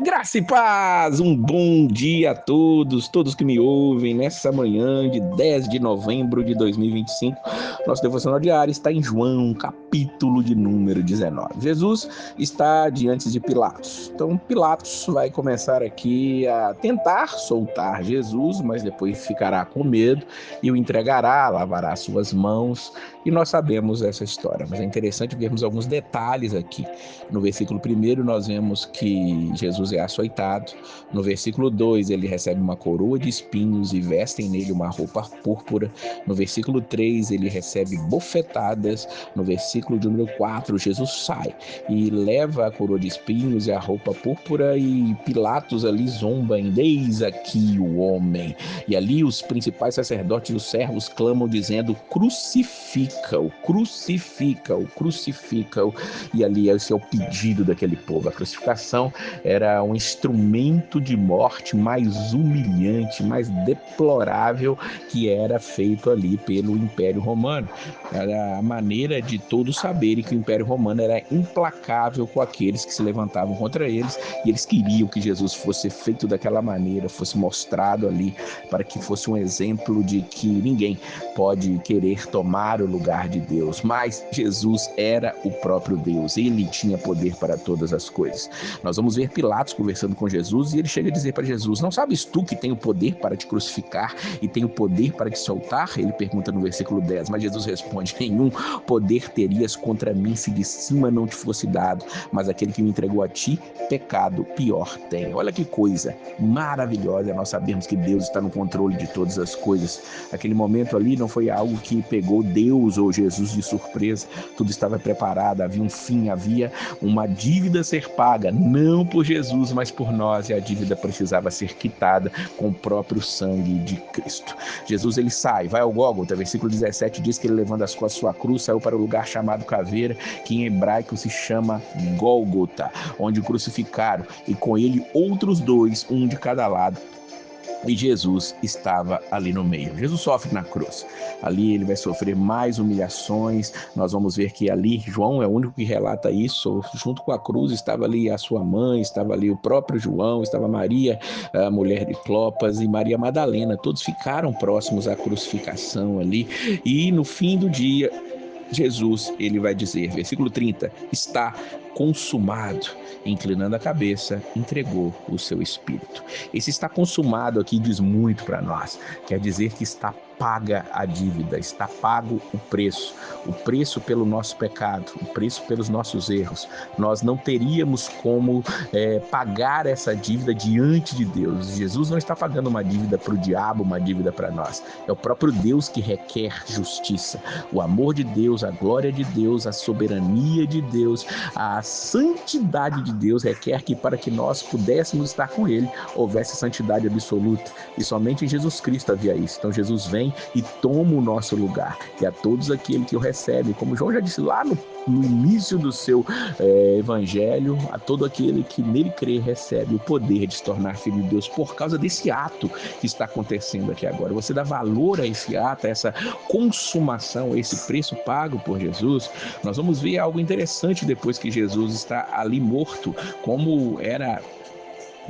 Graça e paz, um bom dia a todos que me ouvem nessa manhã de 10 de novembro de 2025. Nosso devocional diário está em João, capítulo de número 19. Jesus está diante de Pilatos. Então Pilatos vai começar aqui a tentar soltar Jesus, mas depois ficará com medo e o entregará, lavará suas mãos, e nós sabemos essa história. Mas é interessante vermos alguns detalhes aqui. No versículo 1 nós vemos que Jesus é açoitado. No versículo 2 ele recebe uma coroa de espinhos e vestem nele uma roupa púrpura. No versículo 3 ele recebe bofetadas. No versículo de número 4 Jesus sai e leva a coroa de espinhos e a roupa púrpura, e Pilatos ali zomba em eis aqui o homem. E ali os principais sacerdotes e os servos clamam dizendo: crucifica-o, crucifica-o, crucifica-o. E ali esse é o pedido daquele povo. A crucificação era um instrumento de morte mais humilhante, mais deplorável que era feito ali pelo Império Romano. Era a maneira de todos saberem que o Império Romano era implacável com aqueles que se levantavam contra eles, e eles queriam que Jesus fosse feito daquela maneira, fosse mostrado ali, para que fosse um exemplo de que ninguém pode querer tomar o lugar de Deus, mas Jesus era o próprio Deus, ele tinha poder para todas as coisas. Nós vamos ver Pilatos conversando com Jesus e ele chega a dizer para Jesus: não sabes tu que tem o poder para te crucificar e tem o poder para te soltar? Ele pergunta no versículo 10, mas Jesus responde: nenhum poder terias contra mim se de cima não te fosse dado, mas aquele que me entregou a ti, pecado pior tem. Olha que coisa maravilhosa nós sabemos que Deus está no controle de todas as coisas. Aquele momento ali não foi algo que pegou Deus ou Jesus de surpresa. Tudo estava preparado, havia um fim, havia uma dívida a ser paga, não por Jesus, mas por nós, e a dívida precisava ser quitada com o próprio sangue de Cristo. Jesus ele sai, vai ao Gólgota, versículo 17 diz que ele, levando as costas sua cruz, saiu para o lugar chamado Caveira, que em hebraico se chama Gólgota, onde o crucificaram, e com ele outros dois, um de cada lado. E Jesus estava ali no meio. Jesus sofre na cruz. Ali ele vai sofrer mais humilhações. Nós vamos ver que ali João é o único que relata isso. Junto com a cruz estava ali a sua mãe, estava ali o próprio João, estava Maria, a mulher de Clopas, e Maria Madalena. Todos ficaram próximos à crucificação ali. E no fim do dia, Jesus, ele vai dizer, versículo 30, está consumado. Inclinando a cabeça, entregou o seu espírito. Esse está consumado aqui diz muito para nós. Quer dizer que está paga a dívida, está pago o preço pelo nosso pecado, o preço pelos nossos erros. Nós não teríamos como pagar essa dívida diante de Deus. Jesus não está pagando uma dívida para o diabo, uma dívida para nós. É o próprio Deus que requer justiça. O amor de Deus, a glória de Deus, a soberania de Deus, a santidade de Deus requer que, para que nós pudéssemos estar com Ele, houvesse santidade absoluta. E somente em Jesus Cristo havia isso. Então Jesus vem e toma o nosso lugar. E a todos aqueles que o recebem, como João já disse lá no início do seu evangelho, a todo aquele que nele crê recebe o poder de se tornar filho de Deus por causa desse ato que está acontecendo aqui agora. Você dá valor a esse ato, a essa consumação, a esse preço pago por Jesus. Nós vamos ver algo interessante depois que Jesus está ali morto, como era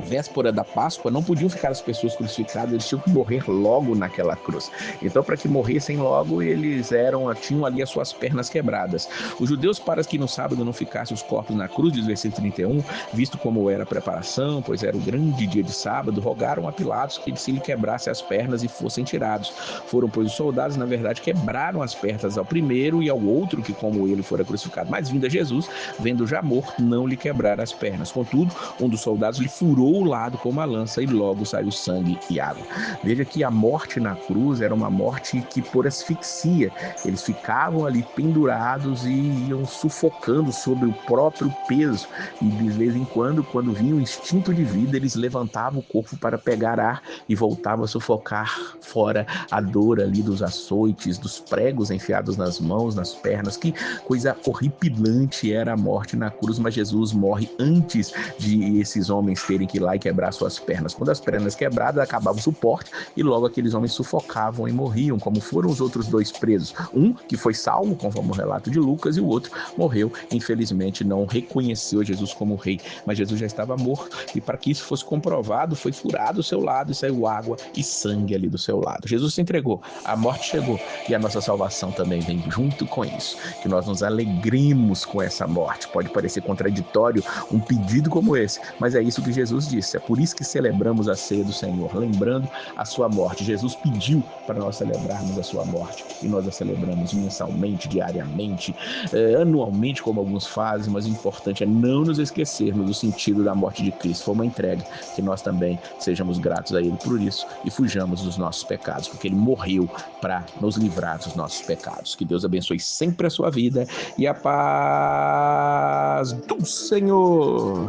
véspera da Páscoa, não podiam ficar as pessoas crucificadas, eles tinham que morrer logo naquela cruz. Então, para que morressem logo, eles tinham ali as suas pernas quebradas. Os judeus, para que no sábado não ficassem os corpos na cruz, diz o versículo 31, visto como era a preparação, pois era o grande dia de sábado, rogaram a Pilatos que se lhe quebrasse as pernas e fossem tirados. Foram, pois, os soldados, na verdade, quebraram as pernas ao primeiro e ao outro que, como ele, fora crucificado. Mas, vindo a Jesus, vendo já morto, não lhe quebraram as pernas. Contudo, um dos soldados lhe furou o lado com uma lança e logo saiu sangue e água. Veja que a morte na cruz era uma morte que por asfixia. Eles ficavam ali pendurados e iam sufocando sobre o próprio peso. E de vez em quando vinha o instinto de vida, eles levantavam o corpo para pegar ar e voltavam a sufocar fora a dor ali dos açoites, dos pregos enfiados nas mãos, nas pernas. Que coisa horripilante era a morte na cruz, mas Jesus morre antes de esses homens terem que que ir lá e quebrar suas pernas. Quando as pernas quebradas, acabava o suporte e logo aqueles homens sufocavam e morriam, como foram os outros dois presos. Um que foi salvo, conforme o relato de Lucas, e o outro morreu, infelizmente não reconheceu Jesus como rei, mas Jesus já estava morto, e para que isso fosse comprovado, foi furado o seu lado e saiu água e sangue ali do seu lado. Jesus se entregou, a morte chegou, e a nossa salvação também vem junto com isso, que nós nos alegremos com essa morte. Pode parecer contraditório um pedido como esse, mas é isso que Jesus disse. É por isso que celebramos a ceia do Senhor, lembrando a sua morte. Jesus pediu para nós celebrarmos a sua morte, e nós a celebramos mensalmente, diariamente, anualmente, como alguns fazem, mas o importante é não nos esquecermos do sentido da morte de Cristo. Foi uma entrega, que nós também sejamos gratos a Ele por isso e fujamos dos nossos pecados, porque Ele morreu para nos livrar dos nossos pecados. Que Deus abençoe sempre a sua vida e a paz do Senhor.